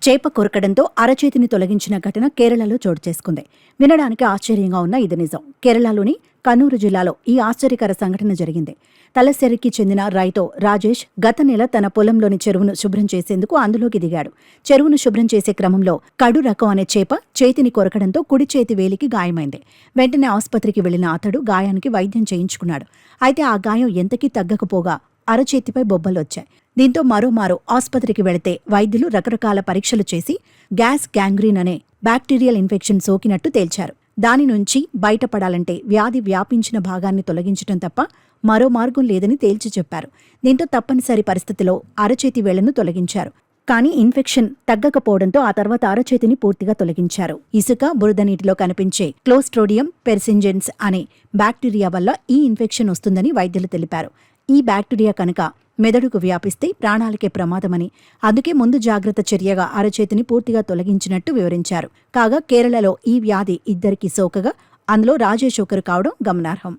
చేప కొరకడంతో అరచేతిని తొలగించిన ఘటన కేరళలో చోటు చేసుకుంది. వినడానికి ఆశ్చర్యంగా ఉన్న ఇది నిజం. కేరళలోని కన్నూరు జిల్లాలో ఈ ఆశ్చర్యకర సంఘటన జరిగింది. తలసెరికి చెందిన రైతు రాజేష్ గత నెల తన పొలంలోని చెరువును శుభ్రం చేసేందుకు అందులోకి దిగాడు. చెరువును శుభ్రం చేసే క్రమంలో కడు రకం అనే చేప చేతిని కొరకడంతో కుడి చేతి వేలికి గాయమైంది. వెంటనే ఆసుపత్రికి వెళ్లిన అతడు గాయానికి వైద్యం చేయించుకున్నాడు. అయితే ఆ గాయం ఎంతకీ తగ్గకపోగా అరచేతిపై బొబ్బలొచ్చాయి. దీంతో మరోమారు ఆసుపత్రికి వెళితే వైద్యులు రకరకాల పరీక్షలు చేసి గ్యాస్ గ్యాంగ్రీన్ అనే బ్యాక్టీరియల్ ఇన్ఫెక్షన్ సోకినట్టు తేల్చారు. దాని నుంచి బయటపడాలంటే వ్యాధి వ్యాపించిన భాగాన్ని తొలగించడం తప్ప మరో మార్గం లేదని తేల్చి చెప్పారు. దీంతో తప్పనిసరి పరిస్థితిలో అరచేతి వేళ్లను తొలగించారు. కానీ ఇన్ఫెక్షన్ తగ్గకపోవడంతో ఆ తర్వాత అరచేతిని పూర్తిగా తొలగించారు. ఇసుక, బురద నీటిలో కనిపించే క్లోస్ట్రోడియం పెర్సింజెన్స్ అనే బ్యాక్టీరియా వల్ల ఈ ఇన్ఫెక్షన్ వస్తుందని వైద్యులు తెలిపారు. ఈ బ్యాక్టీరియా కనుక మెదడుకు వ్యాపిస్తే ప్రాణాలకే ప్రమాదమని, అందుకే ముందు జాగ్రత్త చర్యగా అరచేతిని పూర్తిగా తొలగించినట్టు వివరించారు. కాగా కేరళలో ఈ వ్యాధి ఇద్దరికి సోకగా అందులో రాజేష్ ఒకరు కావడం గమనార్హం.